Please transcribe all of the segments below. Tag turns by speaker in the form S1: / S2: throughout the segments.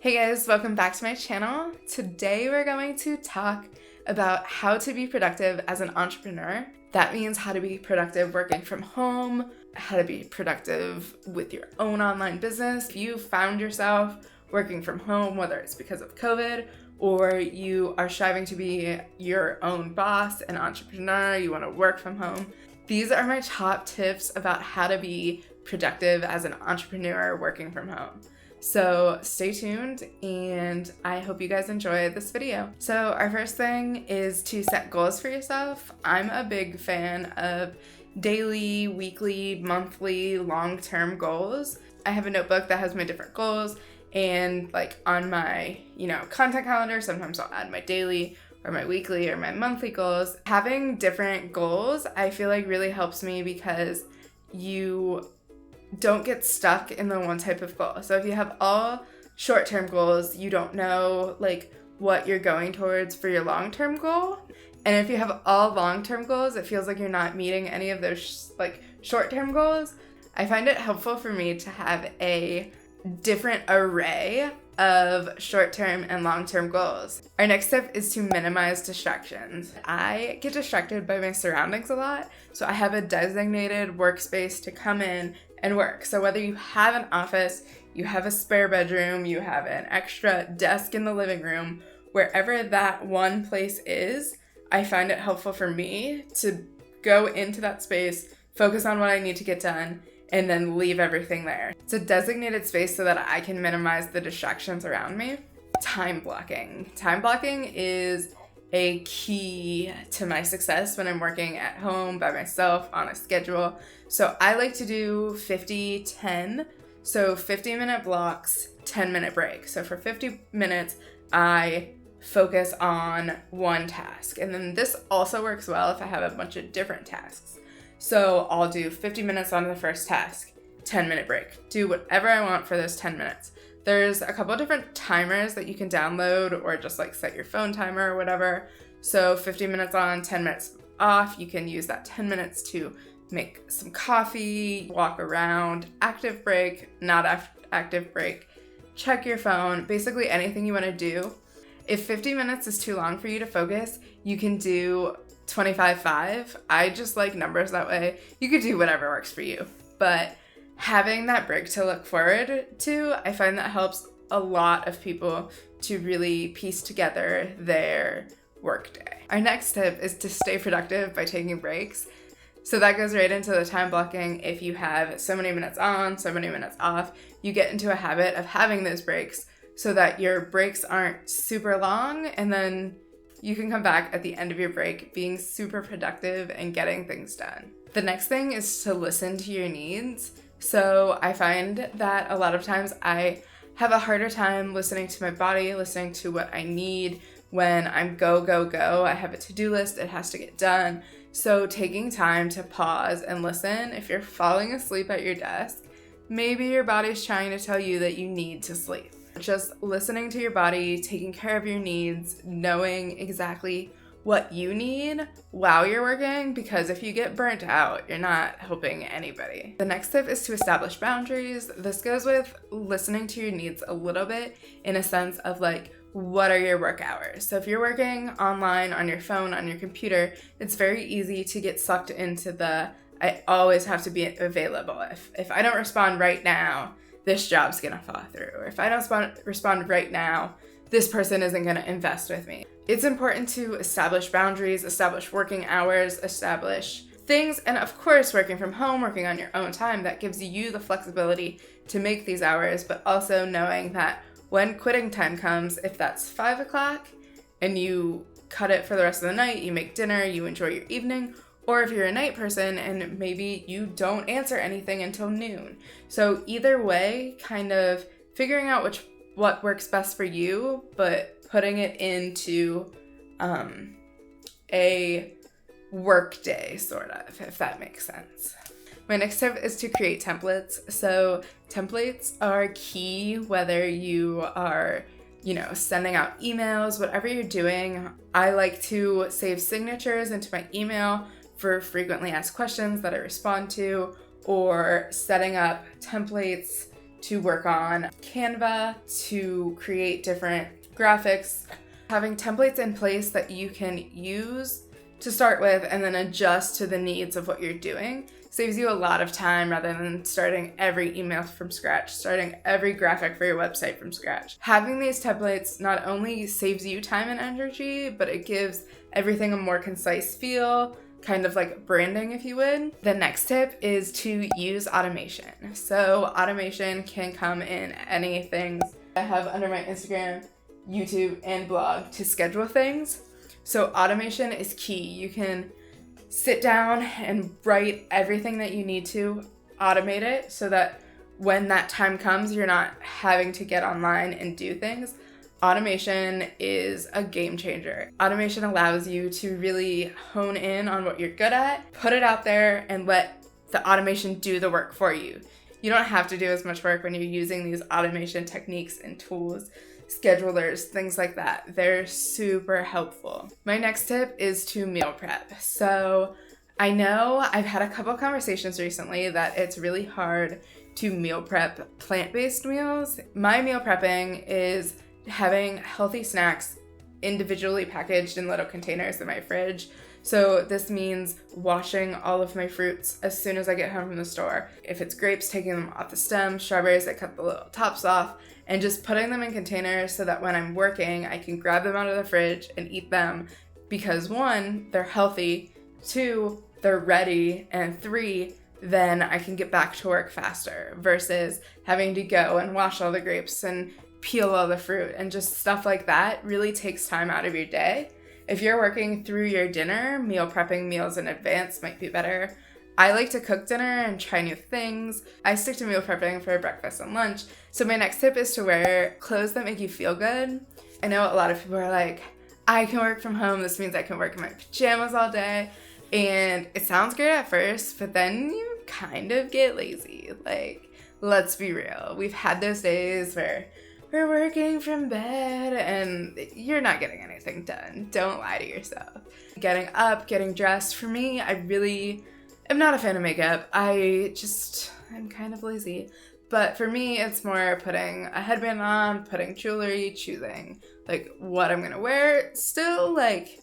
S1: Hey guys, welcome back to my channel. Today we're going to talk about how to be productive as an entrepreneur. That means how to be productive working from home, how to be productive with your own online business. If you found yourself working from home, whether it's because of COVID or you are striving to be your own boss, an entrepreneur, you want to work from home. These are my top tips about how to be productive as an entrepreneur working from home. So stay tuned and I hope you guys enjoy this video. So our first thing is to set goals for yourself. I'm a big fan of daily, weekly, monthly, long-term goals. I have a notebook that has my different goals and like on my, content calendar, sometimes I'll add my daily or my weekly or my monthly goals. Having different goals, I feel like really helps me because you don't get stuck in the one type of goal. So if you have all short-term goals, you don't know what you're going towards for your long-term goal. And if you have all long-term goals, it feels like you're not meeting any of those short-term goals. I find it helpful for me to have a different array of short-term and long-term goals. Our next step is to minimize distractions. I get distracted by my surroundings a lot, so I have a designated workspace to come in and work. So whether you have an office, you have a spare bedroom, you have an extra desk in the living room, wherever that one place is, I find it helpful for me to go into that space, focus on what I need to get done, and then leave everything there. It's a designated space so that I can minimize the distractions around me. Time blocking. Time blocking is a key to my success when I'm working at home by myself on a schedule. So I like to do 50-10. So 50-minute blocks, 10-minute break. So for 50 minutes, I focus on one task. And then this also works well if I have a bunch of different tasks. So I'll do 50 minutes on the first task, 10-minute break. Do whatever I want for those 10 minutes. There's a couple different timers that you can download or just set your phone timer or whatever. So 50 minutes on, 10 minutes off. You can use that 10 minutes to make some coffee, walk around, active break, not active break, check your phone, basically anything you want to do. If 50 minutes is too long for you to focus, you can do 25-5. I just like numbers that way. You could do whatever works for you, but having that break to look forward to, I find that helps a lot of people to really piece together their workday. Our next tip is to stay productive by taking breaks. So that goes right into the time blocking. If you have so many minutes on, so many minutes off, you get into a habit of having those breaks so that your breaks aren't super long, and then you can come back at the end of your break being super productive and getting things done. The next thing is to listen to your needs. So I find that a lot of times I have a harder time listening to my body, listening to what I need when I'm go, go, go. I have a to-do list, it has to get done. So taking time to pause and listen. If you're falling asleep at your desk, maybe your body's trying to tell you that you need to sleep. Just listening to your body, taking care of your needs, knowing exactly what you need while you're working, because if you get burnt out, you're not helping anybody. The next tip is to establish boundaries. This goes with listening to your needs a little bit in a sense of what are your work hours? So if you're working online on your phone, on your computer, it's very easy to get sucked into I always have to be available. If I don't respond right now, this job's gonna fall through. Or if I don't respond right now, this person isn't gonna invest with me. It's important to establish boundaries, establish working hours, establish things, and of course, working from home, working on your own time, that gives you the flexibility to make these hours, but also knowing that when quitting time comes, if that's 5 o'clock and you cut it for the rest of the night, you make dinner, you enjoy your evening, or if you're a night person and maybe you don't answer anything until noon. So either way, kind of figuring out what works best for you, but putting it into a work day, sort of, if that makes sense. My next tip is to create templates. So templates are key, whether you are, sending out emails, whatever you're doing. I like to save signatures into my email for frequently asked questions that I respond to, or setting up templates to work on Canva, to create different graphics. Having templates in place that you can use to start with and then adjust to the needs of what you're doing saves you a lot of time rather than starting every email from scratch, starting every graphic for your website from scratch. Having these templates not only saves you time and energy, but it gives everything a more concise feel, kind of like branding, if you would. The next tip is to use automation. So automation can come in anything. I have under my Instagram, YouTube, and blog to schedule things. So automation is key. You can sit down and write everything that you need to, automate it so that when that time comes, you're not having to get online and do things. Automation is a game changer. Automation allows you to really hone in on what you're good at, put it out there, and let the automation do the work for you. You don't have to do as much work when you're using these automation techniques and tools, schedulers, things like that. They're super helpful. My next tip is to meal prep. So I know I've had a couple conversations recently that it's really hard to meal prep plant-based meals. My meal prepping is having healthy snacks individually packaged in little containers in my fridge. So this means washing all of my fruits as soon as I get home from the store. If it's grapes, taking them off the stem, strawberries, I cut the little tops off, and just putting them in containers so that when I'm working, I can grab them out of the fridge and eat them because 1, they're healthy, 2, they're ready, and 3, then I can get back to work faster versus having to go and wash all the grapes and peel all the fruit, and just stuff like that really takes time out of your day. If you're working through your dinner, meal prepping meals in advance might be better. I like to cook dinner and try new things. I stick to meal prepping for breakfast and lunch. So my next tip is to wear clothes that make you feel good. I know a lot of people are like, I can work from home. This means I can work in my pajamas all day. And it sounds great at first, but then you kind of get lazy. Like, let's be real. We've had those days where we're working from bed and you're not getting anything done. Don't lie to yourself. Getting up, getting dressed. For me, I really am not a fan of makeup. I'm kind of lazy. But for me, it's more putting a headband on, putting jewelry, choosing like what I'm gonna wear. Still like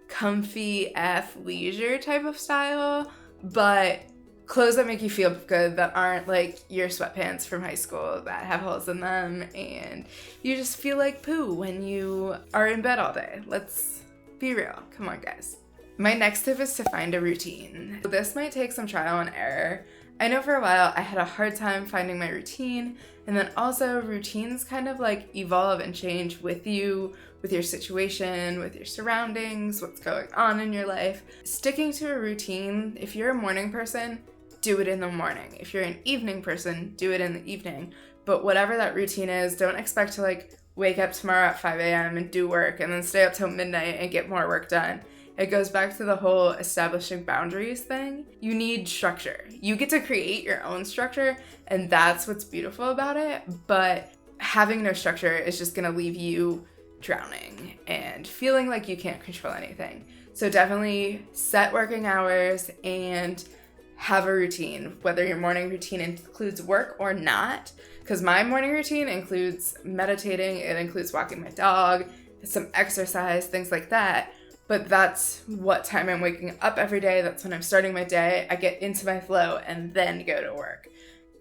S1: comfy athleisure type of style, but clothes that make you feel good, that aren't like your sweatpants from high school that have holes in them and you just feel like poo when you are in bed all day. Let's be real. Come on, guys. My next tip is to find a routine. This might take some trial and error. I know for a while I had a hard time finding my routine, and then also routines kind of like evolve and change with you, with your situation, with your surroundings, what's going on in your life. Sticking to a routine, if you're a morning person, do it in the morning. If you're an evening person, do it in the evening. But whatever that routine is, don't expect to like wake up tomorrow at 5 a.m. and do work and then stay up till midnight and get more work done. It goes back to the whole establishing boundaries thing. You need structure. You get to create your own structure, and that's what's beautiful about it. But having no structure is just gonna leave you drowning and feeling like you can't control anything. So definitely set working hours and have a routine, whether your morning routine includes work or not. Because my morning routine includes meditating, it includes walking my dog, some exercise, things like that. But that's what time I'm waking up every day. That's when I'm starting my day. I get into my flow and then go to work.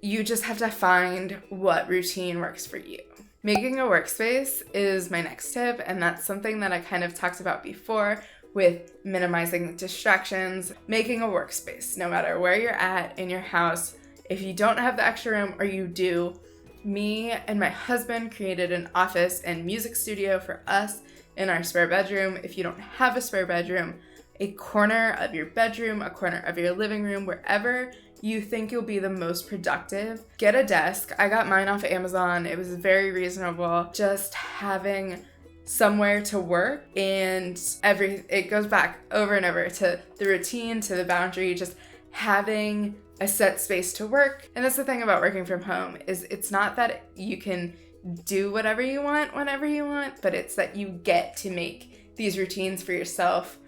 S1: You just have to find what routine works for you. Making a workspace is my next tip, and that's something that I kind of talked about before with minimizing distractions. Making a workspace, no matter where you're at in your house, if you don't have the extra room or you do, me and my husband created an office and music studio for us in our spare bedroom. If you don't have a spare bedroom, a corner of your bedroom, a corner of your living room, wherever you think you'll be the most productive. Get a desk. I got mine off Amazon. It was very reasonable. Just having somewhere to work, and it goes back over and over to the routine, to the boundary, just having a set space to work. And that's the thing about working from home, is it's not that you can do whatever you want whenever you want, but it's that you get to make these routines for yourself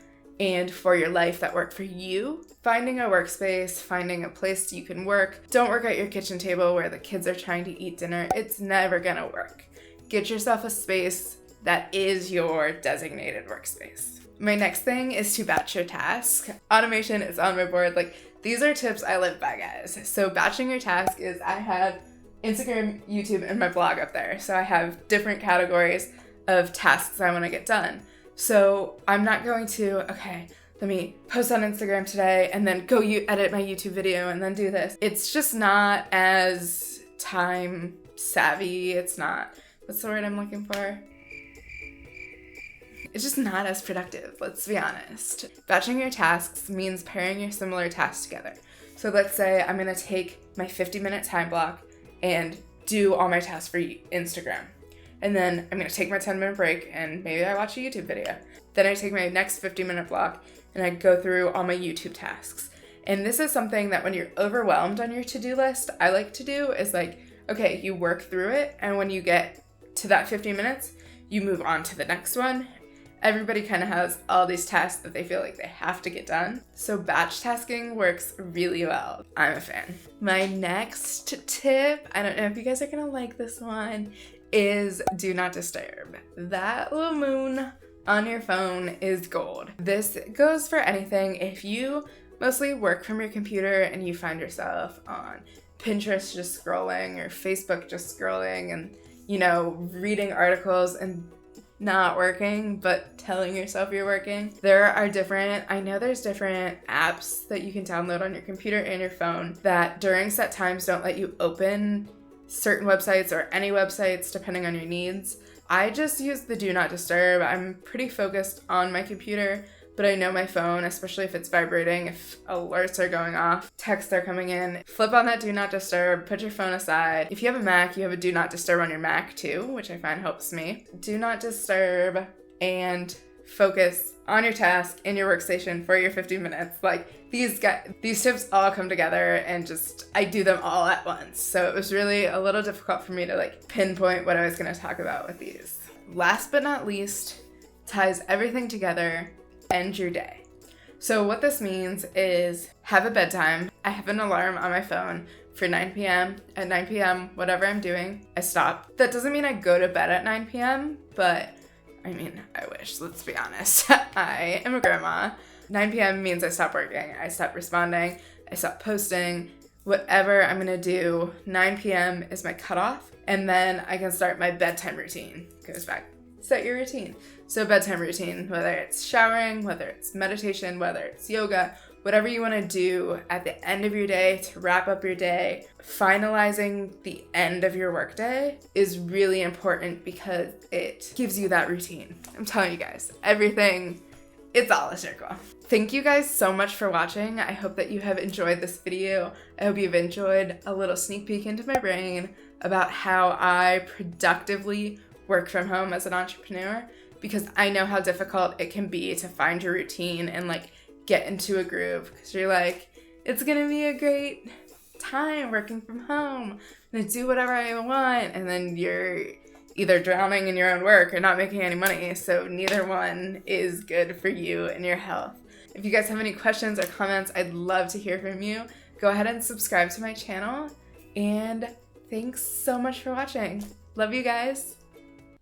S1: and for your life that work for you. Finding a workspace, finding a place you can work. Don't work at your kitchen table where the kids are trying to eat dinner. It's never gonna work. Get yourself a space that is your designated workspace. My next thing is to batch your tasks. Automation is on my board. Like, these are tips I live by, guys. So batching your task is, I have Instagram, YouTube, and my blog up there. So I have different categories of tasks I want to get done. So I'm not going to, okay, let me post on Instagram today and then go edit my YouTube video and then do this. It's just not as time savvy. It's not, what's the word I'm looking for? It's just not as productive, let's be honest. Batching your tasks means pairing your similar tasks together. So let's say I'm gonna take my 50-minute time block and do all my tasks for Instagram. And then I'm gonna take my 10-minute break and maybe I watch a YouTube video. Then I take my next 50-minute block and I go through all my YouTube tasks. And this is something that when you're overwhelmed on your to-do list, I like to do is like, okay, you work through it, and when you get to that 50 minutes, you move on to the next one. Everybody kind of has all these tasks that they feel like they have to get done. So batch tasking works really well. I'm a fan. My next tip, I don't know if you guys are gonna like this one, is do not disturb. That little moon on your phone is gold. This goes for anything. If you mostly work from your computer and you find yourself on Pinterest just scrolling or Facebook just scrolling and, you know, reading articles and not working, but telling yourself you're working. I know there's different apps that you can download on your computer and your phone that during set times don't let you open certain websites or any websites depending on your needs. I just use the do not disturb. I'm pretty focused on my computer, but I know my phone, especially if it's vibrating, if alerts are going off, texts are coming in, flip on that do not disturb, put your phone aside. If you have a Mac, you have a do not disturb on your Mac too, which I find helps me. Do not disturb and focus on your task in your workstation for your 50 minutes. Like, these tips all come together and just, I do them all at once. So it was really a little difficult for me to like pinpoint what I was gonna talk about with these. Last but not least, ties everything together, end your day. So what this means is have a bedtime. I have an alarm on my phone for 9 p.m. At 9 p.m., whatever I'm doing, I stop. That doesn't mean I go to bed at 9 p.m., but I mean, I wish, let's be honest. I am a grandma. 9 p.m. means I stop working. I stop responding. I stop posting. Whatever I'm gonna do, 9 p.m. is my cutoff. And then I can start my bedtime routine. Goes back. Set your routine. So bedtime routine, whether it's showering, whether it's meditation, whether it's yoga, whatever you want to do at the end of your day to wrap up your day, finalizing the end of your workday is really important because it gives you that routine. I'm telling you guys, everything, it's all a circle. Thank you guys so much for watching. I hope that you have enjoyed this video. I hope you've enjoyed a little sneak peek into my brain about how I productively work from home as an entrepreneur, because I know how difficult it can be to find your routine and like get into a groove, because you're like, it's gonna be a great time working from home, I'm gonna do whatever I want, and then you're either drowning in your own work or not making any money, so neither one is good for you and your health. If you guys have any questions or comments, I'd love to hear from you. Go ahead and subscribe to my channel, and thanks so much for watching. Love you guys.